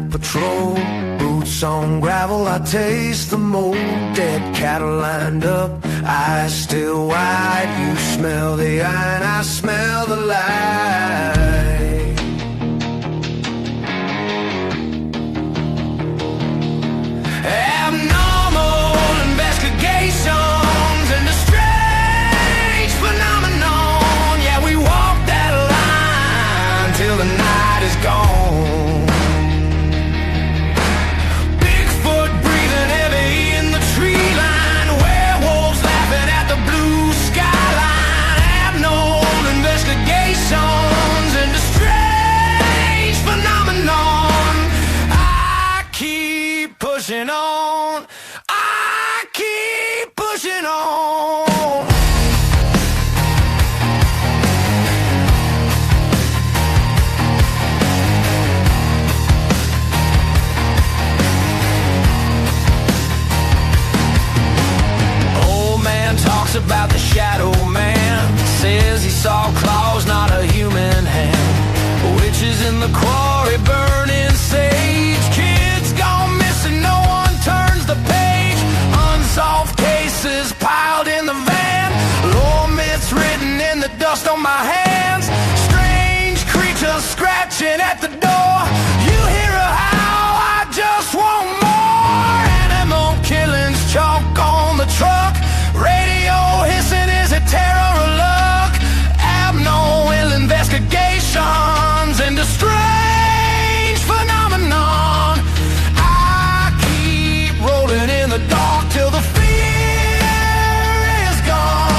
night patrol. Boots on gravel, I taste the mold. Dead cattle lined up, eyes still wide. You smell the iron, I smell the light. Abnormal investigations into strange phenomenon. Yeah, we walk that line till the night is gone. Bigfoot breathing heavy in the tree line. Werewolves laughing at the blue skyline. Abnormal investigations into strange phenomenon. I keep pushing on. I keep pushing on. Talks about the shadow man. Says he saw claws, not a human hand. Witches in the quarry burning sage. Kids gone missing, no one turns the page. Unsolved cases piled in the van. Lore myths written in the dust on my hands. Strange creatures scratching at the door. You hear a howl, I just want more. Animal killings, chalk on the truck. Radio hissing, is it terror or luck? Abnormal investigations into strange phenomenon. I keep rolling in the dark till the fear is gone.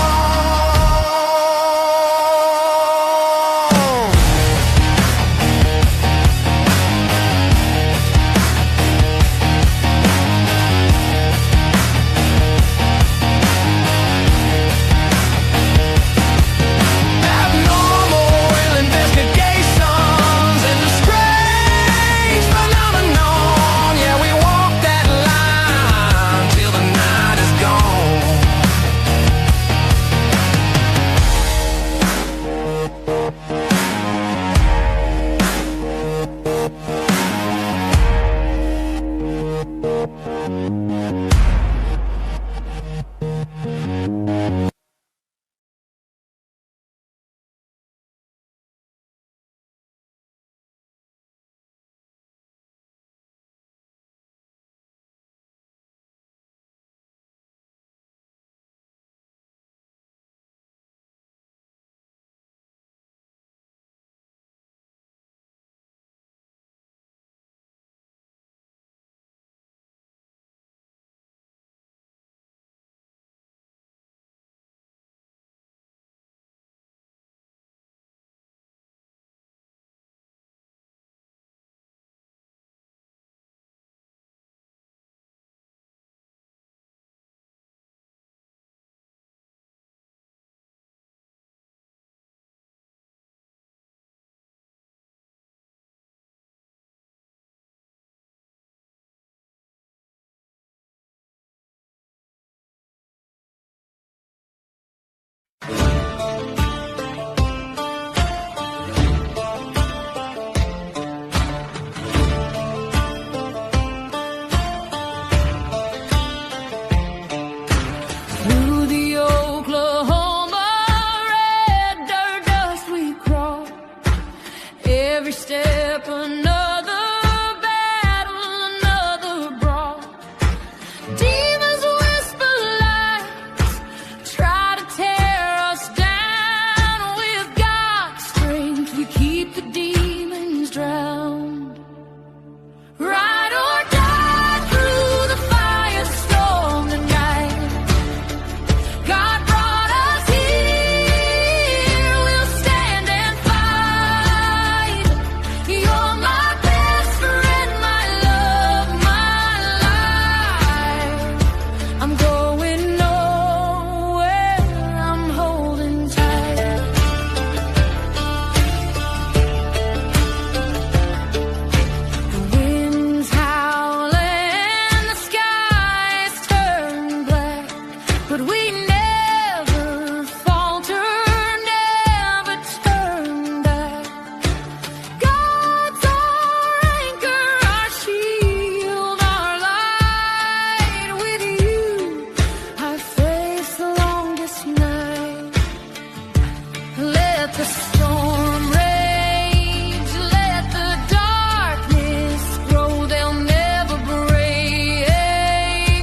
Let the storm rage, let the darkness grow. They'll never break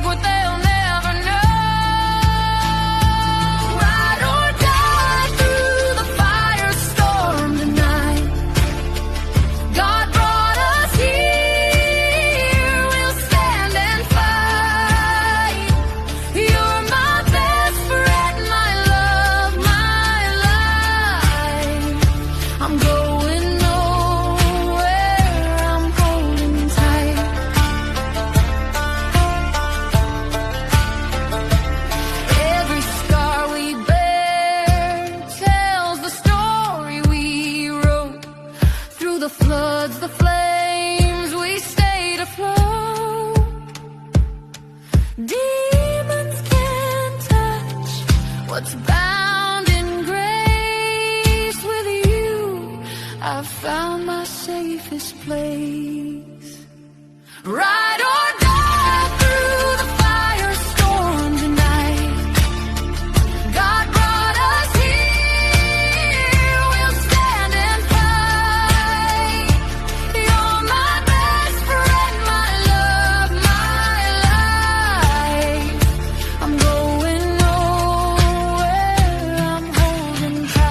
what they'll never know. Ride or die through the firestorm tonight. God brought us here, we'll stand and fight. You're my best friend, my love, my life. I'm going nowhere, I'm holding tight. Every scar we bear tells the story we wrote. Through the floods, the flames, we stayed afloat. Demons can't touch what's bound in grace. With you, I've found my safest place. Ride or die through the firestorm tonight. God brought us here, we'll stand and fight. You're my best friend, my love, my life. I'm going nowhere, I'm holding tight.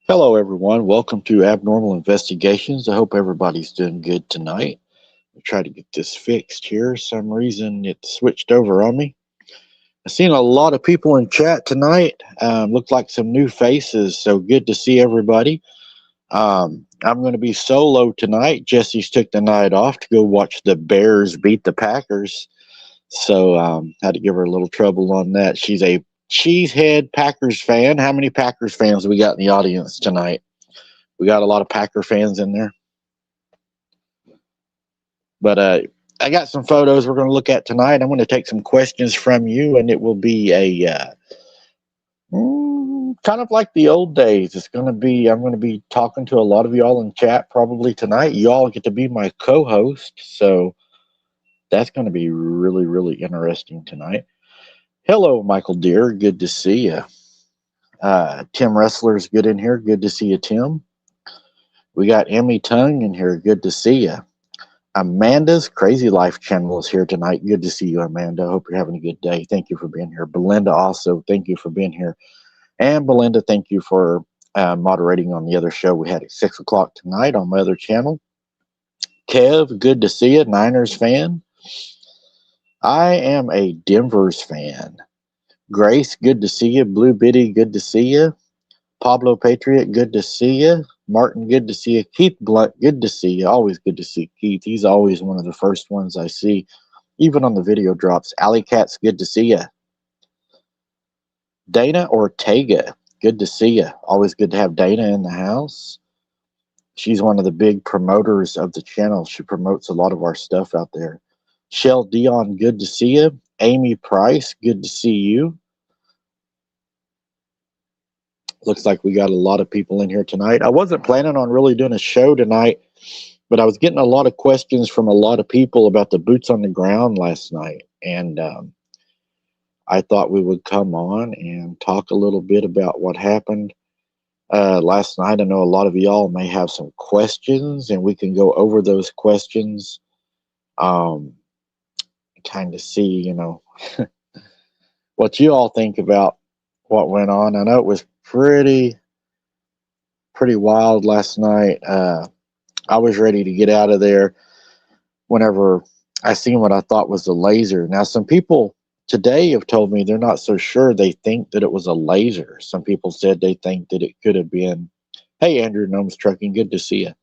Hello, everyone. Welcome to Abnormal Investigations. I hope everybody's doing good tonight. I'll try to get this fixed here. Some reason it switched over on me. I've seen a lot of people in chat tonight. Look like some new faces, so good to see everybody. I'm going to be solo tonight. Jesse's took the night off to go watch the Bears beat the Packers, so had to give her a little trouble on that. She's a cheesehead Packers fan. How many Packers fans we got in the audience tonight? We got a lot of Packer fans in there. But I got some photos we're going to look at tonight. I'm going to take some questions from you, and it will be a kind of like the old days. I'm going to be talking to a lot of y'all in chat probably tonight. Y'all get to be my co-host, so that's going to be really, really interesting tonight. Hello, Michael Deere. Good to see you. Tim Wrestler's good in here. Good to see you, Tim. We got Emmy Tongue in here. Good to see you. Amanda's Crazy Life channel is here tonight. Good to see you, Amanda. Hope you're having a good day. Thank you for being here. Belinda also, thank you for being here. And Belinda, thank you for moderating on the other show we had at 6 o'clock tonight on my other channel. Kev, good to see you. Niners fan. I am a Denver's fan. Grace, good to see you. Blue Biddy, good to see you. Pablo Patriot, good to see you. Martin, good to see you. Keith Blunt, good to see you. Always good to see Keith. He's always one of the first ones I see, even on the video drops. Alley Cats, good to see you. Dana Ortega, good to see you. Always good to have Dana in the house. She's one of the big promoters of the channel. She promotes a lot of our stuff out there. Shell Dion, good to see you. Amy Price, good to see you. Looks like we got a lot of people in here tonight. I wasn't planning on really doing a show tonight, but I was getting a lot of questions from a lot of people about the boots on the ground last night. And I thought we would come on and talk a little bit about what happened last night. I know a lot of y'all may have some questions, and we can go over those questions. Kind of see, what you all think about what went on. I know it was pretty wild last night. I was ready to get out of there whenever I seen what I thought was a laser. Now, some people today have told me they're not so sure. They think that it was a laser. Some people said they think that it could have been. Hey, Andrew Gnomes Trucking, good to see you.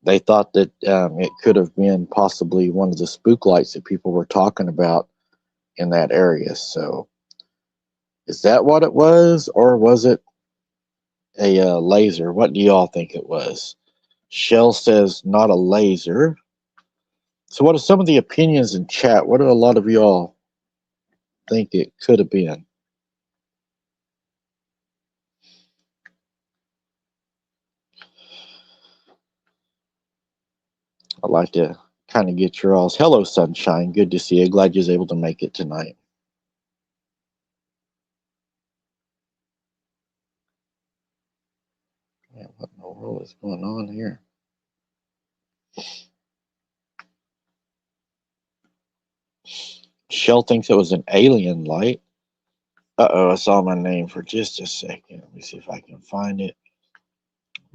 They thought that it could have been possibly one of the spook lights that people were talking about in that area. So is that what it was, or was it a laser? What do y'all think it was? Shell says not a laser. So what are some of the opinions in chat? What do a lot of y'all think it could have been? I'd like to kind of get your all's. Hello, Sunshine. Good to see you. Glad you was able to make it tonight. Man, what in the world is going on here? Shell thinks it was an alien light. Uh-oh, I saw my name for just a second. Let me see if I can find it.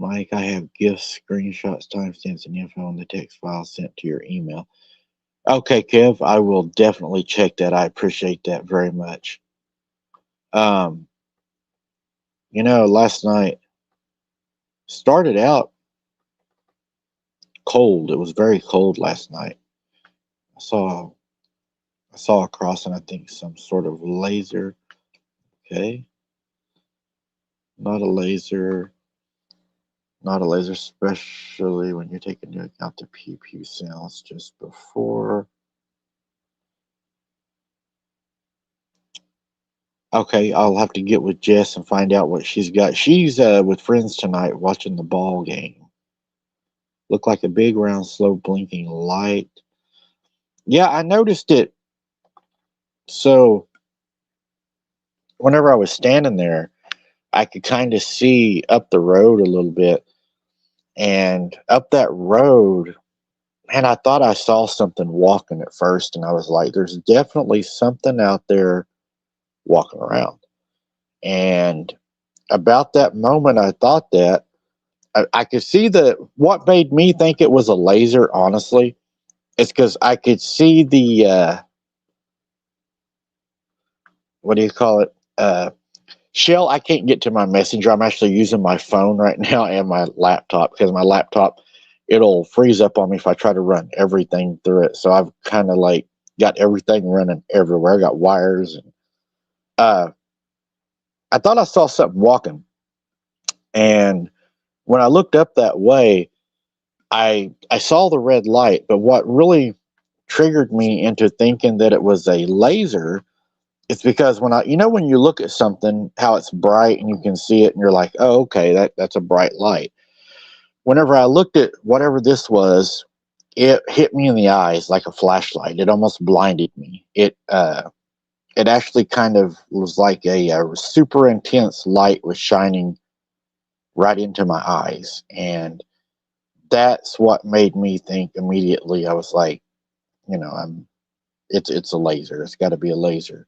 Mike, I have gifts, screenshots, timestamps, and info on the text file sent to your email. Okay, Kev, I will definitely check that. I appreciate that very much. Last night started out cold. It was very cold last night. I saw across, and I think some sort of laser. Okay. Not a laser, especially when you're taking into account the pew pew sounds just before. Okay, I'll have to get with Jess and find out what she's got. She's with friends tonight watching the ball game. Looked like a big, round, slow blinking light. Yeah, I noticed it. So whenever I was standing there, I could kind of see up the road a little bit. And up that road, man, I thought I saw something walking at first. And I was like, there's definitely something out there walking around. And about that moment, I thought that I could see what made me think it was a laser, honestly, is because I could see the, what do you call it? Shell, I can't get to my messenger. I'm actually using my phone right now and my laptop, because my laptop, it'll freeze up on me if I try to run everything through it. So I've kind of like got everything running everywhere. I got wires. And I thought I saw something walking. And when I looked up that way, I saw the red light. But what really triggered me into thinking that it was a laser, it's because when you look at something, how it's bright and you can see it and you're like, oh, okay, that's a bright light. Whenever I looked at whatever this was, it hit me in the eyes like a flashlight. It almost blinded me. It actually kind of was like a super intense light was shining right into my eyes. And that's what made me think immediately. I was like, it's a laser. It's got to be a laser.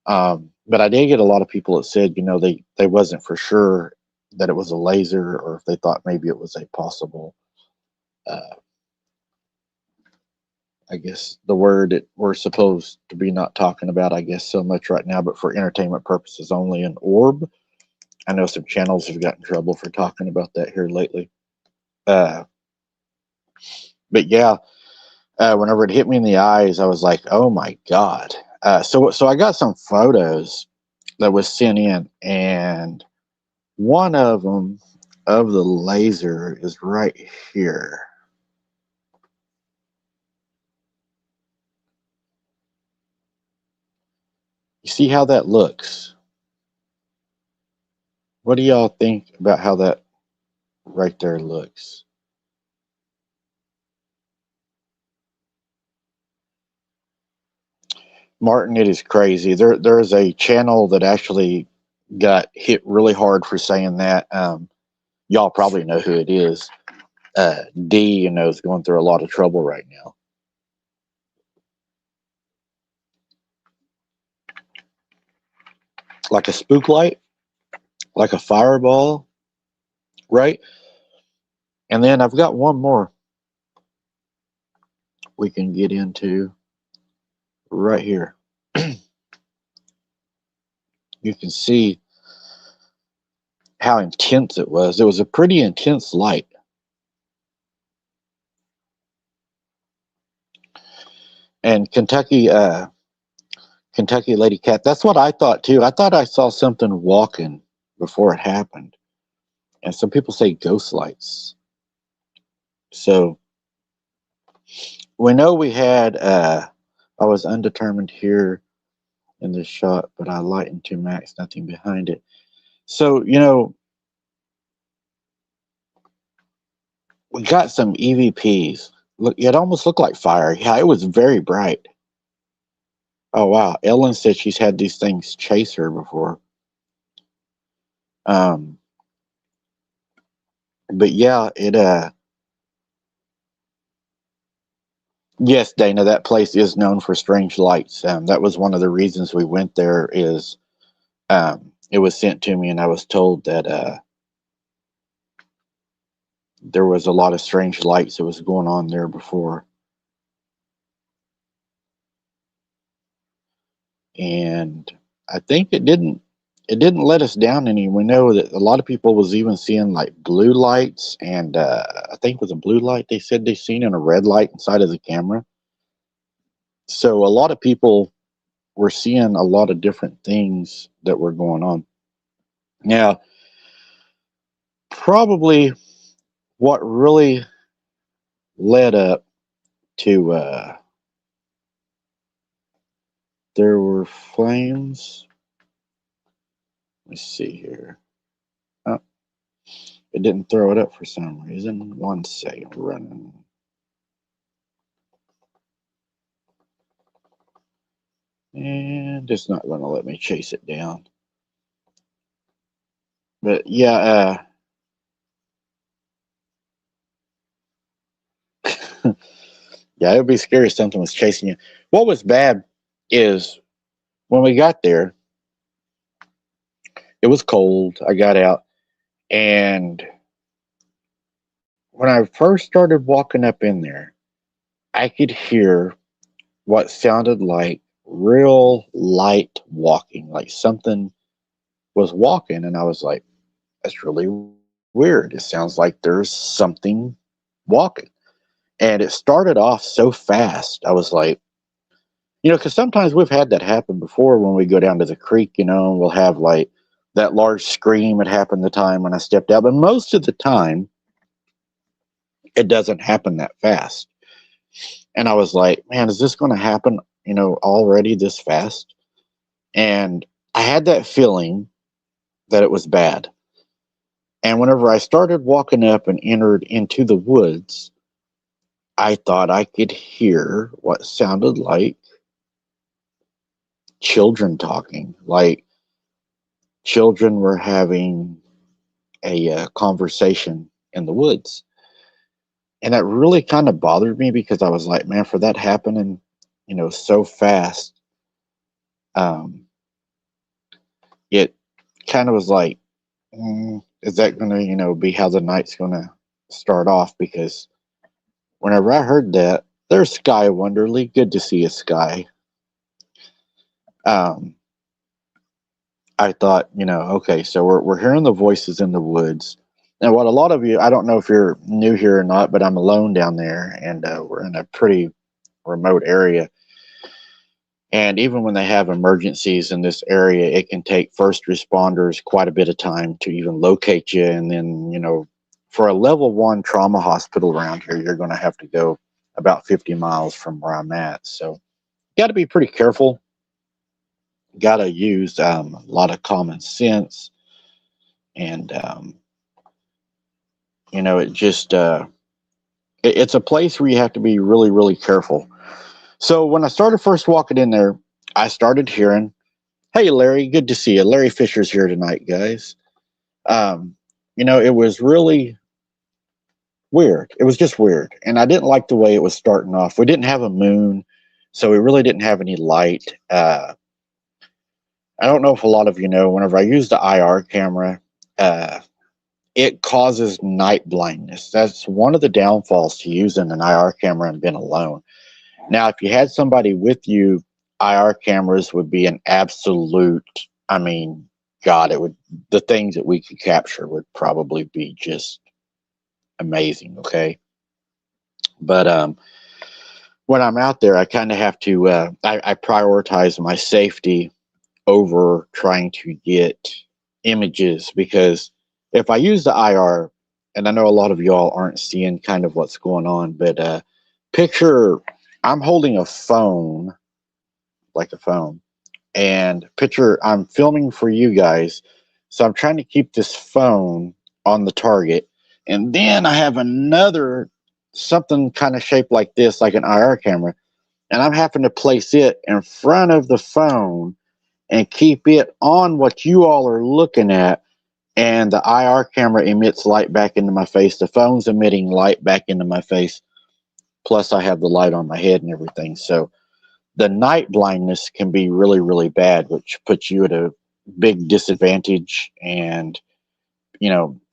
But I did get a lot of people that said, they wasn't for sure that it was a laser, or if they thought maybe it was a possible, I guess the word that we're supposed to be not talking about, I guess, so much right now, but for entertainment purposes only, an orb. I know some channels have gotten in trouble for talking about that here lately. But yeah, whenever it hit me in the eyes, I was like, oh my God. So I got some photos that was sent in, and one of them of the laser is right here. You see how that looks? What do y'all think about how that right there looks? Martin, it is crazy. There's a channel that actually got hit really hard for saying that. Y'all probably know who it is. D, is going through a lot of trouble right now. Like a spook light, like a fireball, right? And then I've got one more we can get into right here. You can see how intense it was. It was a pretty intense light. And Kentucky Lady Cat, that's what I thought too. I thought I saw something walking before it happened. And some people say ghost lights. So we know we had, I was undetermined here in this shot, but I lightened to max, nothing behind it. So, we got some EVPs. Look, it almost looked like fire. Yeah, it was very bright. Oh, wow. Ellen said she's had these things chase her before. But yeah, yes, Dana, that place is known for strange lights. That was one of the reasons we went there is, it was sent to me and I was told that, there was a lot of strange lights that was going on there before. And I think it didn't let us down any. We know that a lot of people was even seeing like blue lights, and I think it was a blue light they said they seen and a red light inside of the camera. So a lot of people were seeing a lot of different things that were going on. Now, probably what really led up to there were flames. Let's see here. Oh, it didn't throw it up for some reason. 1 second, running. And it's not going to let me chase it down. But yeah, yeah, it would be scary if something was chasing you. What was bad is when we got there, it was cold. I got out, and when I first started walking up in there, I could hear what sounded like real light walking, like something was walking, and I was like, that's really weird. It sounds like there's something walking. And it started off so fast. I was like, because sometimes we've had that happen before when we go down to the creek, and we'll have like that large scream. It happened the time when I stepped out, but most of the time, it doesn't happen that fast. And I was like, man, is this going to happen, already this fast? And I had that feeling that it was bad. And whenever I started walking up and entered into the woods, I thought I could hear what sounded like children talking, like children were having a conversation in the woods. And that really kind of bothered me because I was like, man, for that happening, so fast, it kind of was like, is that going to, be how the night's going to start off? Because whenever I heard that, there's Sky Wonderly. Good to see you, Sky. I thought, okay, so we're hearing the voices in the woods. And what a lot of you, I don't know if you're new here or not, but I'm alone down there, and we're in a pretty remote area. And even when they have emergencies in this area, it can take first responders quite a bit of time to even locate you. And then, for a level 1 trauma hospital around here, you're going to have to go about 50 miles from where I'm at. So you got to be pretty careful. Got to use a lot of common sense. And, it just, it's a place where you have to be really, really careful. So when I started first walking in there, I started hearing, "Hey, Larry, good to see you. Larry Fisher's here tonight, guys." It was really weird. It was just weird. And I didn't like the way it was starting off. We didn't have a moon, so we really didn't have any light. I don't know if a lot of you know, whenever I use the IR camera, uh, it causes night blindness. That's one of the downfalls to using an IR camera and being alone. Now, if you had somebody with you, IR cameras would be an absolute, I mean, God, the things that we could capture would probably be just amazing, okay? But when I'm out there, I kind of have to, I prioritize my safety over trying to get images, because if I use the IR, and I know a lot of y'all aren't seeing kind of what's going on, but picture I'm holding a phone, like a phone, and picture I'm filming for you guys. So I'm trying to keep this phone on the target. And then I have another something kind of shaped like this, like an IR camera. And I'm having to place it in front of the phone and keep it on what you all are looking at. And the IR camera emits light back into my face. The phone's emitting light back into my face. Plus, I have the light on my head and everything. So the night blindness can be really, really bad, which puts you at a big disadvantage, and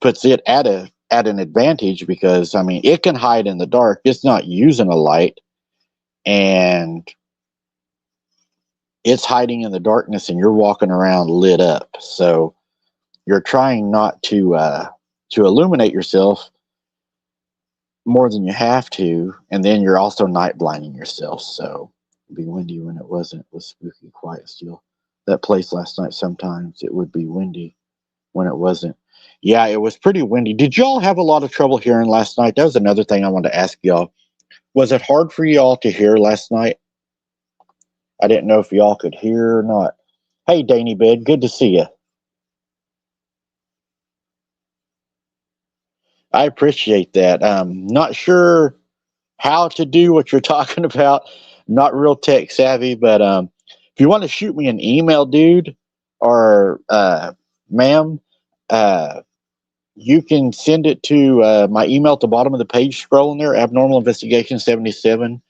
puts it at an advantage, because I mean, it can hide in the dark. It's not using a light, and it's hiding in the darkness, and you're walking around lit up. So you're trying not to illuminate yourself more than you have to, and then you're also night blinding yourself. So it'd be windy when it wasn't. It was spooky quiet still. That place last night, sometimes it would be windy when it wasn't. Yeah, it was pretty windy. Did y'all have a lot of trouble hearing last night? That was another thing I wanted to ask y'all. Was it hard for y'all to hear last night? I didn't know if y'all could hear or not. Hey, Danny Bed, good to see you. I appreciate that. Not sure how to do what you're talking about. Not real tech savvy, but if you want to shoot me an email, dude, or ma'am, uh, you can send it to my email at the bottom of the page, scrolling there, abnormalinvestigation77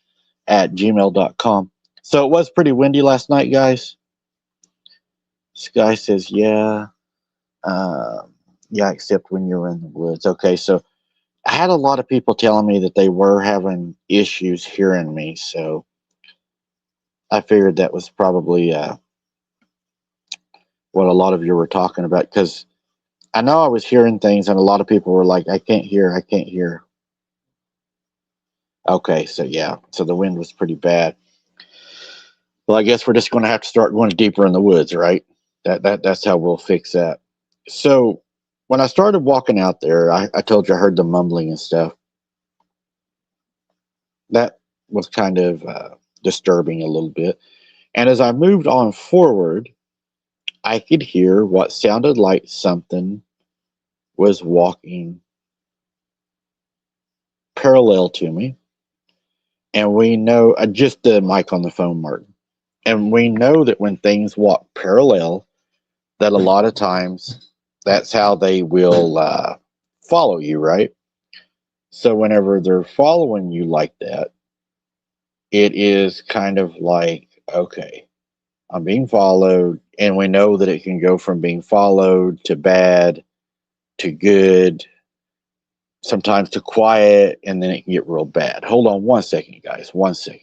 at gmail.com. So it was pretty windy last night, guys. Sky says, yeah. Yeah, except when you're in the woods. Okay, so I had a lot of people telling me that they were having issues hearing me, so I figured that was probably what a lot of you were talking about, because I know I was hearing things, and a lot of people were like, I can't hear, I can't hear. Okay, so yeah, so the wind was pretty bad. Well, I guess we're just going to have to start going deeper in the woods, right? That's how we'll fix that. So when I started walking out there, I told you I heard the mumbling and stuff. That was kind of disturbing a little bit. And as I moved on forward, I could hear what sounded like something was walking parallel to me. And we know, just the mic on the phone, Martin. And we know that when things walk parallel, that a lot of times that's how they will follow you, right? So whenever they're following you like that, it is kind of like, okay, I'm being followed. And we know that it can go from being followed to bad to good, sometimes to quiet, and then it can get real bad. Hold on one second, guys. 1 second.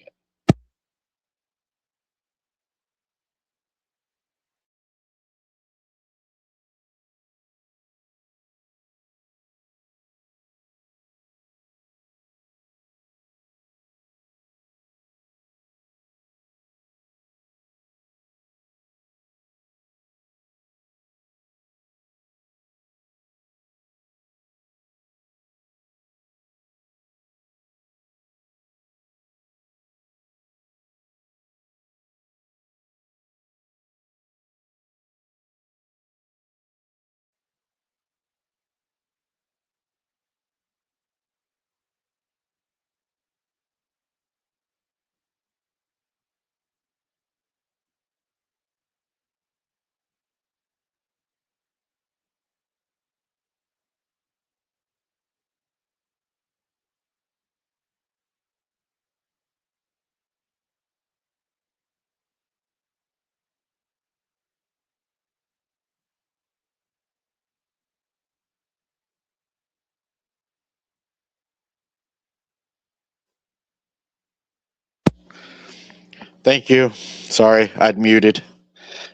Thank you. Sorry, I'd muted.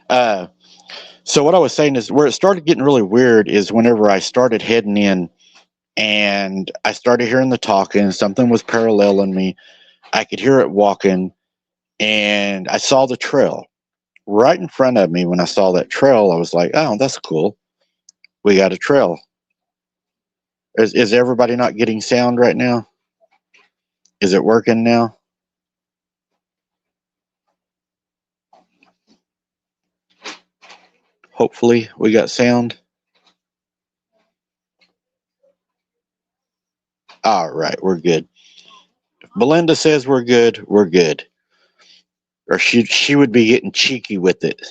Uh, so what I was saying is where it started getting really weird is whenever I started heading in and I started hearing the talking, something was paralleling me. I could hear it walking, and I saw the trail right in front of me. When I saw that trail, I was like, oh, that's cool. We got a trail. Is everybody not getting sound right now? Is it working now? Hopefully we got sound. All right, we're good. If Belinda says we're good, we're good. Or she would be getting cheeky with it.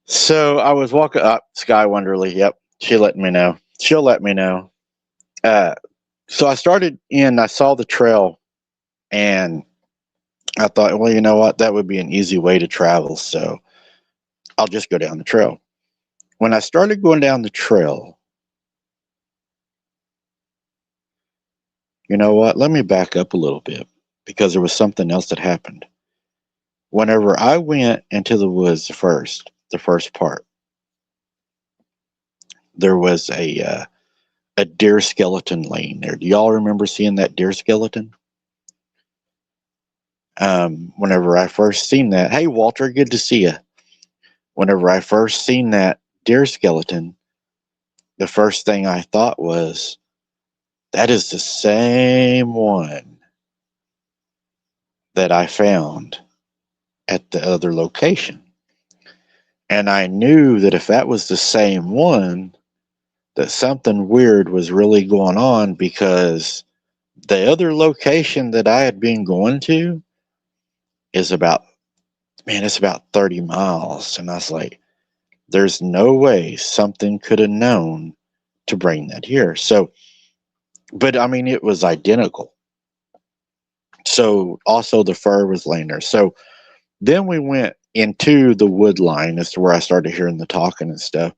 So I was walking up Sky Wonderly. Yep, she let me know. She'll let me know. Uh, so I started in. I saw the trail, and I thought, well, you know what? That would be an easy way to travel. So I'll just go down the trail. When I started going down the trail, you know what? Let me back up a little bit because there was something else that happened. Whenever I went into the woods the first part, there was a deer skeleton laying there. Do y'all remember seeing that deer skeleton? Whenever I first seen that, hey Walter, good to see you. Whenever I first seen that deer skeleton, the first thing I thought was, that is the same one that I found at the other location. And I knew that if that was the same one, that something weird was really going on because the other location that I had been going to is about, man, it's about 30 miles. And I was like, there's no way something could have known to bring that here. So, but I mean, it was identical. So also the fur was laying there. So then we went into the wood line as to where I started hearing the talking and stuff.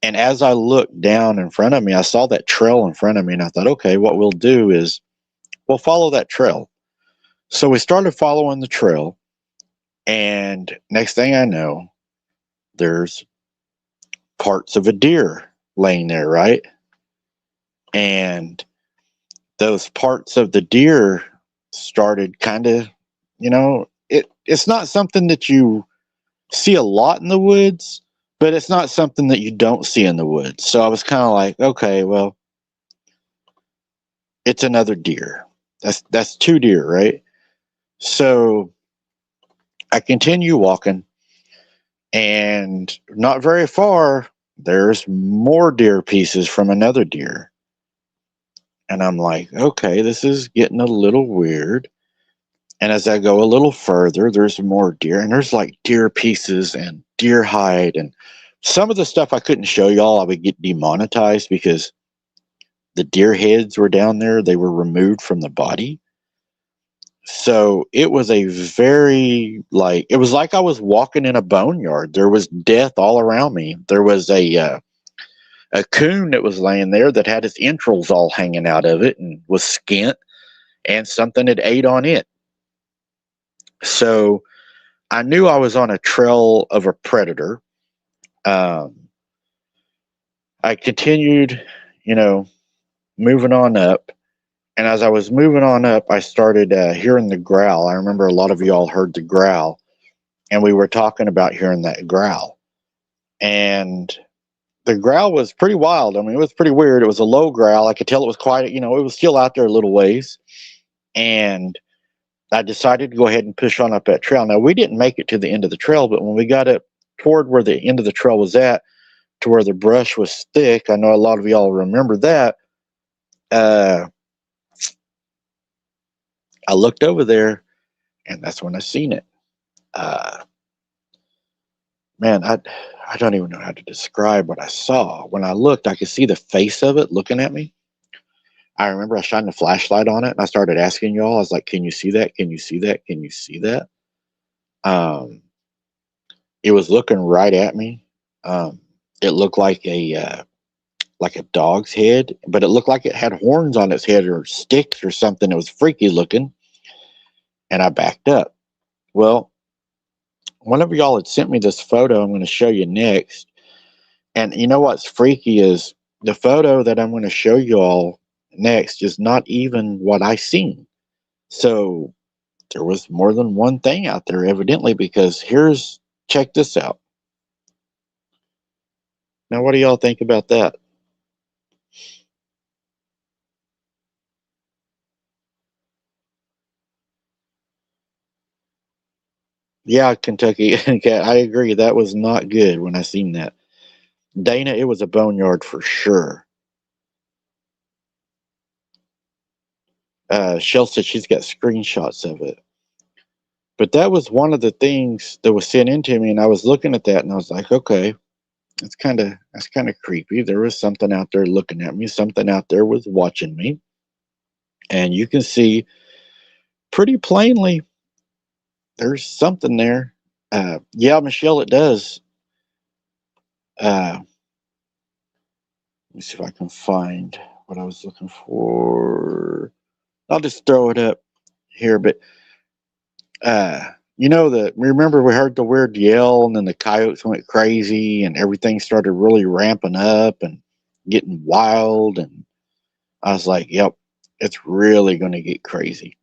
And as I looked down in front of me, I saw that trail in front of me, and I thought, okay, what we'll do is we'll follow that trail. So we started following the trail, and next thing I know, there's parts of a deer laying there, right? And those parts of the deer started kind of, it's not something that you see a lot in the woods, but it's not something that you don't see in the woods. So I was kind of like, okay, well, it's another deer. That's two deer, right? So I continue walking, and not very far, there's more deer pieces from another deer. And I'm like, okay, this is getting a little weird. And as I go a little further, there's more deer, and there's like deer pieces and deer hide. And some of the stuff I couldn't show y'all, I would get demonetized because the deer heads were down there. They were removed from the body. So it was it was like I was walking in a boneyard. There was death all around me. There was a coon that was laying there that had its entrails all hanging out of it and was skint, and something had ate on it. So I knew I was on a trail of a predator. I continued, moving on up. And as I was moving on up, I started hearing the growl. I remember a lot of y'all heard the growl, and we were talking about hearing that growl. And the growl was pretty wild. I mean, it was pretty weird. It was a low growl. I could tell it was quiet. It was still out there a little ways. And I decided to go ahead and push on up that trail. Now, we didn't make it to the end of the trail, but when we got up toward where the end of the trail was at, to where the brush was thick, I know a lot of y'all remember that. I looked over there, and that's when I seen it. Man, I don't even know how to describe what I saw. When I looked, I could see the face of it looking at me. I remember I shined a flashlight on it, and I started asking y'all. I was like, "Can you see that? Can you see that? Can you see that?" It was looking right at me. It looked like a dog's head, but it looked like it had horns on its head or sticks or something. It was freaky looking. and I backed up. Well, one of y'all had sent me this photo I'm going to show you next. And you know what's freaky is the photo that I'm going to show you all next is not even what I seen. So there was more than one thing out there, evidently, because check this out. Now, what do y'all think about that? Yeah, Kentucky. Okay, I agree. That was not good when I seen that. Dana, it was a boneyard for sure. Shell said she's got screenshots of it. But that was one of the things that was sent into me, and I was looking at that, and I was like, okay, that's kind of creepy. There was something out there looking at me. Something out there was watching me, and you can see pretty plainly there's something there. Yeah, Michelle, it does. Let me see if I can find what I was looking for. I'll just throw it up here, but remember we heard the weird yell, and then the coyotes went crazy, and everything started really ramping up and getting wild, and I was like, "Yep, it's really going to get crazy."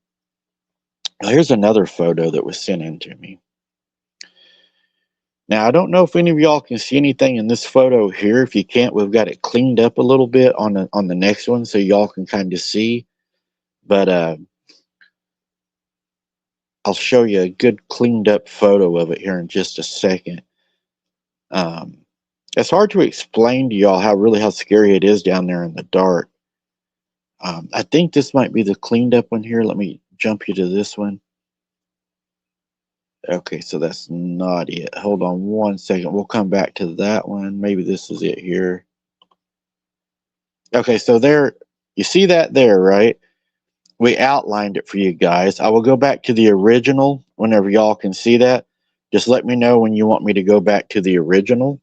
Here's another photo that was sent in to me. Now, I don't know if any of y'all can see anything in this photo here. If you can't, we've got it cleaned up a little bit on the next one, so y'all can kind of see. But I'll show you a good cleaned up photo of it here in just a second. It's hard to explain to y'all how scary it is down there in the dark. I think this might be the cleaned up one here. Let me jump you to this one. Okay, so that's not it. Hold on one second. We'll come back to that one. Maybe this is it here. Okay, so there, you see that there, right? We outlined it for you guys. I will go back to the original whenever y'all can see that. Just let me know when you want me to go back to the original,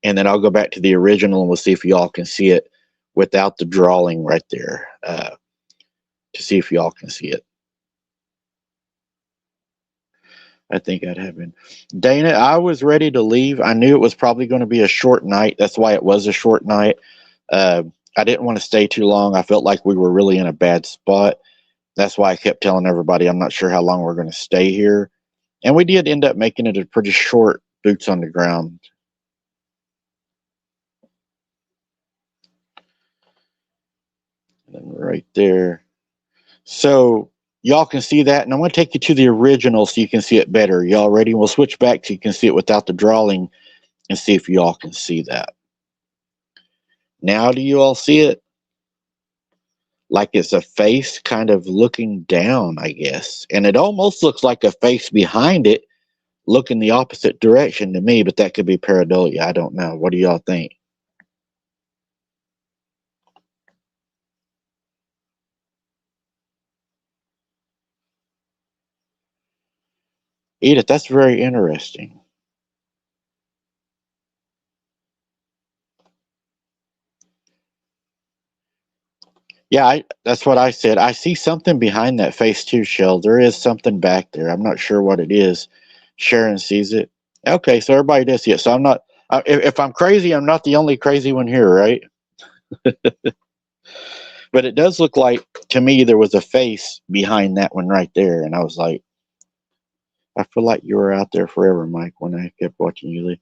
and then I'll go back to the original and we'll see if y'all can see it without the drawing right there, to see if y'all can see it. I think I'd have been. Dana, I was ready to leave. I knew it was probably going to be a short night. That's why it was a short night. I didn't want to stay too long. I felt like we were really in a bad spot. That's why I kept telling everybody I'm not sure how long we're going to stay here. And we did end up making it a pretty short boots on the ground. And then right there. So y'all can see that. And I'm going to take you to the original so you can see it better. Y'all ready? We'll switch back so you can see it without the drawing and see if y'all can see that. Now do you all see it? Like it's a face kind of looking down, I guess. And it almost looks like a face behind it looking the opposite direction to me, but that could be pareidolia. I don't know. What do y'all think? Edith, that's very interesting. Yeah, that's what I said. I see something behind that face too, Shell. There is something back there. I'm not sure what it is. Sharon sees it. Okay, so everybody does see it. So I'm not, if I'm crazy, I'm not the only crazy one here, right? But it does look like, to me, there was a face behind that one right there. And I was like, I feel like you were out there forever, Mike, when I kept watching you leave.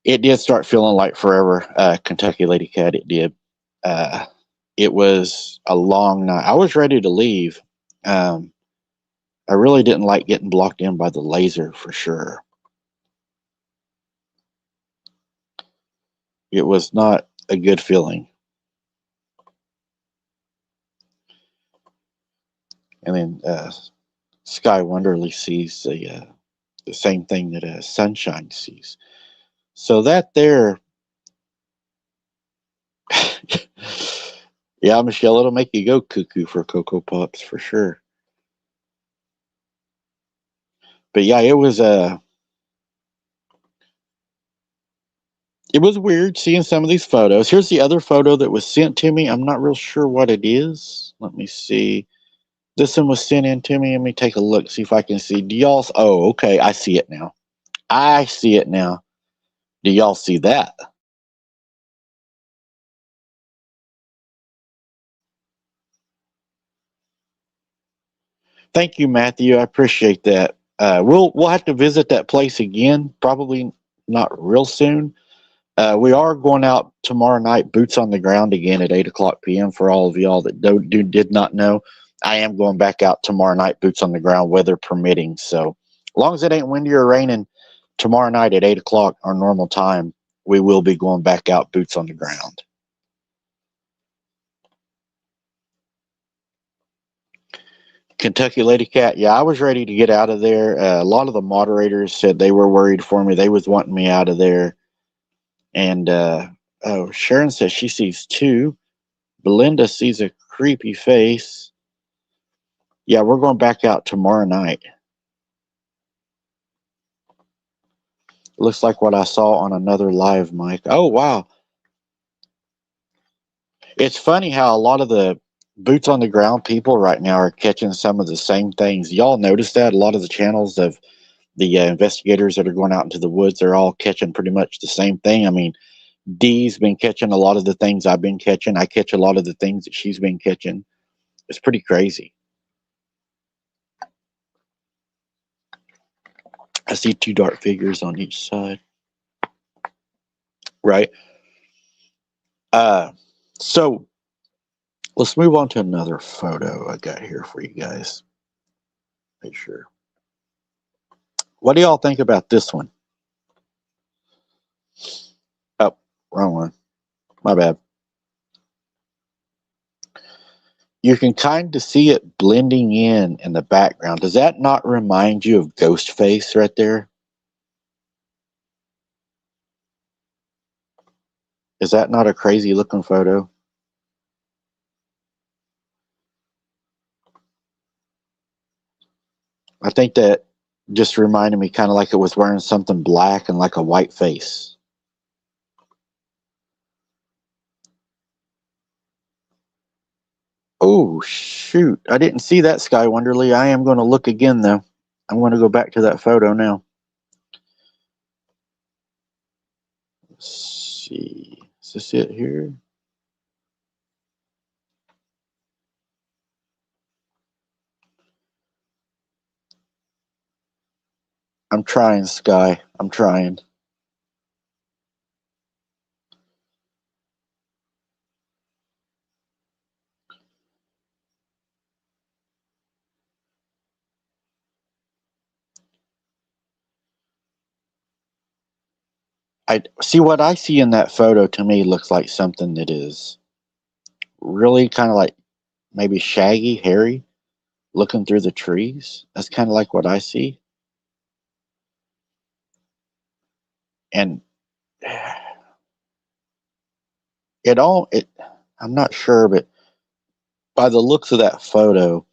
It did start feeling like forever, Kentucky Lady Cat. It did. It was a long night. I was ready to leave. I really didn't like getting blocked in by the laser for sure. It was not a good feeling. And then Sky Wonderly sees the same thing that Sunshine sees. So that there, yeah, Michelle, it'll make you go cuckoo for Cocoa Pops for sure. But yeah, it was weird seeing some of these photos. Here's the other photo that was sent to me. I'm not real sure what it is. Let me see. This one was sent in to me. Let me take a look, see if I can see. Do y'all? Oh, okay. I see it now. I see it now. Do y'all see that? Thank you, Matthew. I appreciate that. We'll have to visit that place again. Probably not real soon. We are going out tomorrow night, boots on the ground again at 8 o'clock p.m. For all of y'all that did not know, I am going back out tomorrow night, boots on the ground, weather permitting. So, as long as it ain't windy or raining, tomorrow night at 8 o'clock, our normal time, we will be going back out, boots on the ground. Kentucky Lady Cat, yeah, I was ready to get out of there. A lot of the moderators said they were worried for me. They was wanting me out of there. And oh, Sharon says she sees two. Belinda sees a creepy face. Yeah, we're going back out tomorrow night. Looks like what I saw on another live mic. Oh, wow. It's funny how a lot of the boots on the ground people right now are catching some of the same things. Y'all notice that? A lot of the channels of the investigators that are going out into the woods, they're all catching pretty much the same thing. I mean, Dee's been catching a lot of the things I've been catching. I catch a lot of the things that she's been catching. It's pretty crazy. I see two dark figures on each side. Right. So let's move on to another photo I got here for you guys. Make sure. What do y'all think about this one? Oh, wrong one. My bad. You can kind of see it blending in the background. Does that not remind you of Ghostface right there? Is that not a crazy looking photo? I think that just reminded me kind of like it was wearing something black and like a white face. Oh, shoot. I didn't see that, Sky Wonderly. I am going to look again, though. I'm going to go back to that photo now. Let's see. Is this it here? I'm trying, Sky. I'm trying. I see what I see in that photo to me looks like something that is really kind of like maybe shaggy, hairy, looking through the trees. That's kind of like what I see. And I'm not sure, but by the looks of that photo,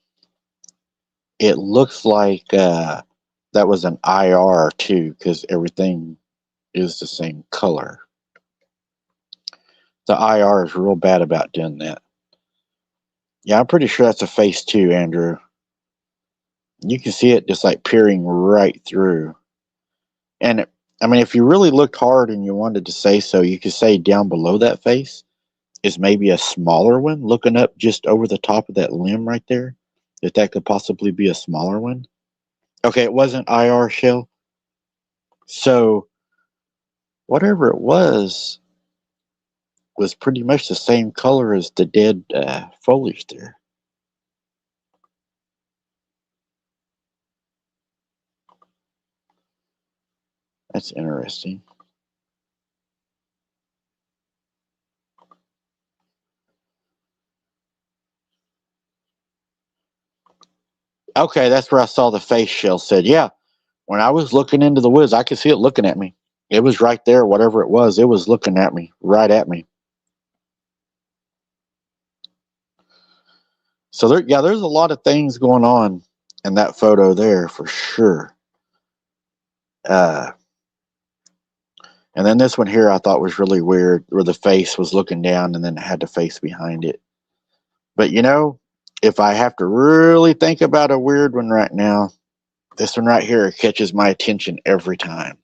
it looks like that was an IR too, because everything is the same color. The IR is real bad about doing that. Yeah, I'm pretty sure that's a face too, Andrew. You can see it just like peering right through. And I mean, if you really looked hard and you wanted to say so, you could say down below that face is maybe a smaller one looking up just over the top of that limb right there. If that could possibly be a smaller one. Okay, it wasn't IR shell. So whatever it was pretty much the same color as the dead foliage there. That's interesting. Okay, that's where I saw the face shell said. Yeah, when I was looking into the woods, I could see it looking at me. It was right there, whatever it was looking at me, right at me. So there's a lot of things going on in that photo there for sure. And then this one here I thought was really weird, where the face was looking down and then it had the face behind it. But if I have to really think about a weird one right now, this one right here catches my attention every time.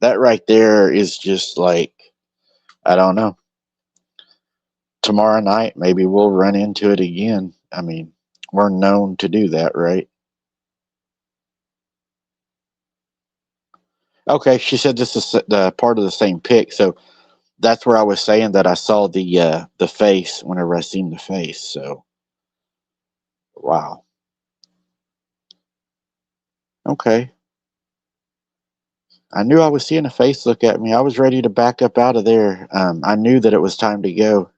That right there is just like, I don't know. Tomorrow night, maybe we'll run into it again. I mean, we're known to do that, right? Okay, she said this is the part of the same pic, so that's where I was saying that I saw the face whenever I seen the face. So, wow. Okay, I knew I was seeing a face look at me. I was ready to back up out of there. I knew that it was time to go.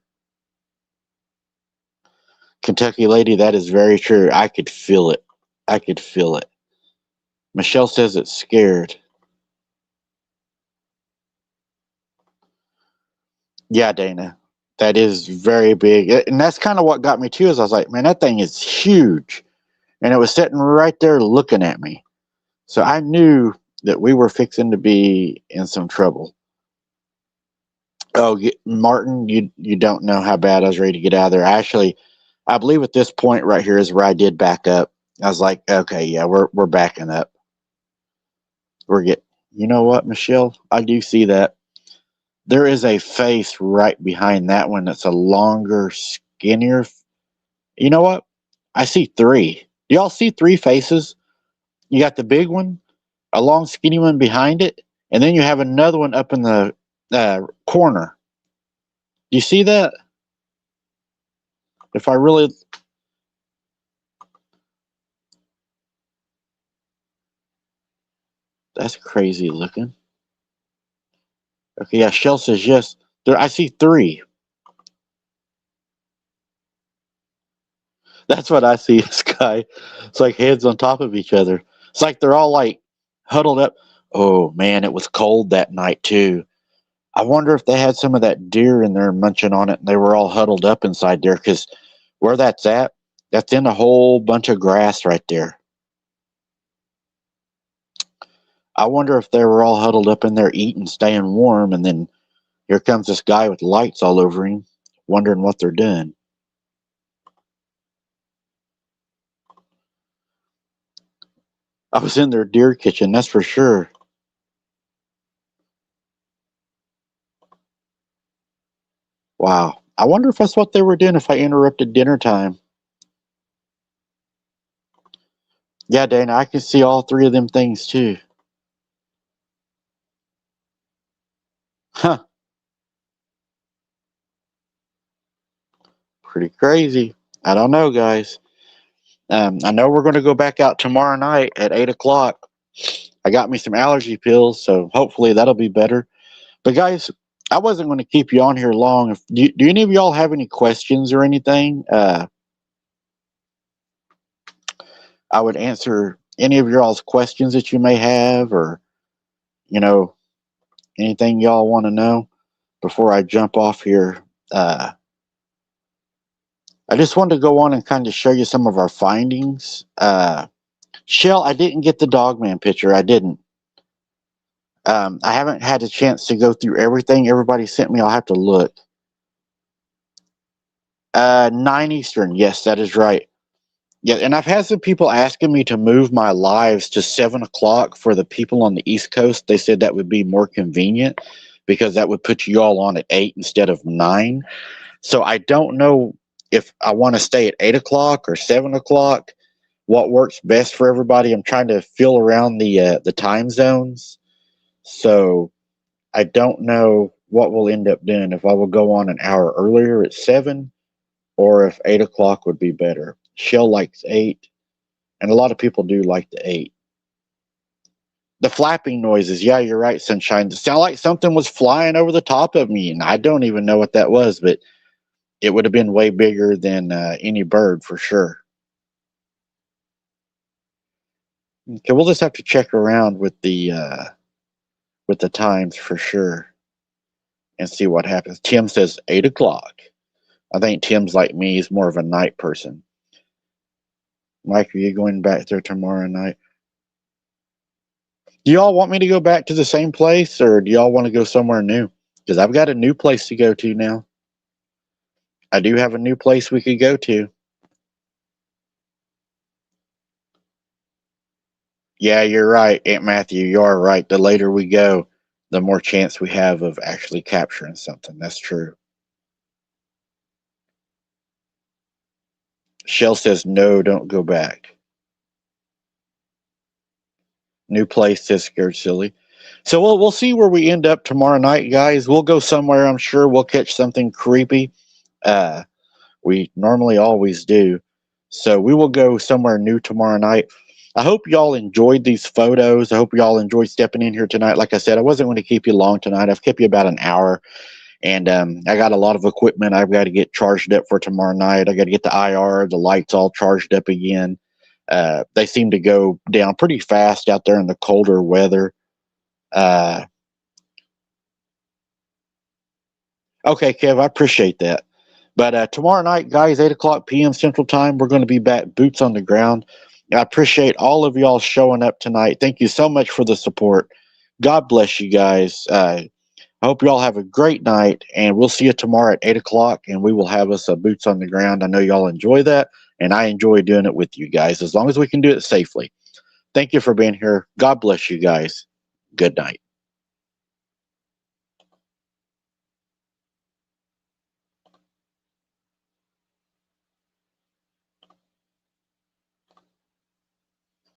Kentucky lady, that is very true. I could feel it. I could feel it. Michelle says it's scared. Yeah, Dana, that is very big, and that's kind of what got me too. Is I was like, man, that thing is huge, and it was sitting right there looking at me. So I knew that we were fixing to be in some trouble. Oh, Martin, you don't know how bad I was ready to get out of there. Actually, I believe at this point right here is where I did back up. I was like, okay, yeah, we're backing up. We're get. You know what, Michelle? I do see that. There is a face right behind that one that's a longer, skinnier. You know what? I see three. Do y'all see three faces? You got the big one, a long, skinny one behind it, and then you have another one up in the corner. Do you see that? If I really. That's crazy looking. Okay, yeah, Shell says yes. There, I see three. That's what I see, Sky. It's like heads on top of each other. It's like they're all like huddled up. Oh man, it was cold that night too. I wonder if they had some of that deer in there munching on it and they were all huddled up inside there because where that's in a whole bunch of grass right there. I wonder if they were all huddled up in there eating, staying warm, and then here comes this guy with lights all over him, wondering what they're doing. I was in their deer kitchen, that's for sure. Wow. I wonder if that's what they were doing if I interrupted dinner time. Yeah, Dana, I can see all three of them things too. Huh. Pretty crazy. I don't know, guys. I know we're going to go back out tomorrow night at 8 o'clock. I got me some allergy pills, so hopefully that'll be better. But guys, I wasn't going to keep you on here long. Do any of y'all have any questions or anything? I would answer any of y'all's questions that you may have, or you know, anything y'all want to know before I jump off here. I just wanted to go on and kind of show you some of our findings. Shell, I didn't get the Dogman picture. I didn't. I haven't had a chance to go through everything everybody sent me. I'll have to look. 9 Eastern. Yes, that is right. Yeah, and I've had some people asking me to move my lives to 7 o'clock for the people on the East Coast. They said that would be more convenient because that would put you all on at 8 instead of 9. So I don't know if I want to stay at 8 o'clock or 7 o'clock. What works best for everybody? I'm trying to feel around the time zones. So I don't know what we'll end up doing, if I will go on an hour earlier at 7 or if 8 o'clock would be better. Shell likes 8, and a lot of people do like the 8. The flapping noises, yeah, you're right, Sunshine. It sounded like something was flying over the top of me, and I don't even know what that was, but it would have been way bigger than any bird for sure. Okay, we'll just have to check around with the times for sure and see what happens. Tim says 8 o'clock. I think Tim's like me; he's more of a night person. Mike, are you going back there tomorrow night? Do y'all want me to go back to the same place, or do y'all want to go somewhere new? Because I've got a new place to go to now. I do have a new place we could go to. Yeah, you're right, Aunt Matthew. You are right. The later we go, the more chance we have of actually capturing something. That's true. Shell says, no, don't go back. New place says, scared silly. So we'll see where we end up tomorrow night, guys. We'll go somewhere. I'm sure we'll catch something creepy. Uh, we normally always do. So we will go somewhere new tomorrow night. I hope y'all enjoyed these photos. I hope y'all enjoyed stepping in here tonight. Like I said, I wasn't going to keep you long tonight. I've kept you about an hour. And I got a lot of equipment I've got to get charged up for tomorrow night. I got to get the IR, the lights all charged up again. They seem to go down pretty fast out there in the colder weather. Okay, Kev, I appreciate that. But tomorrow night, guys, 8 o'clock p.m. Central Time, we're going to be back boots on the ground. I appreciate all of y'all showing up tonight. Thank you so much for the support. God bless you guys. I hope you all have a great night, and we'll see you tomorrow at 8 o'clock, and we will have us a boots on the ground. I know y'all enjoy that, and I enjoy doing it with you guys, as long as we can do it safely. Thank you for being here. God bless you guys. Good night.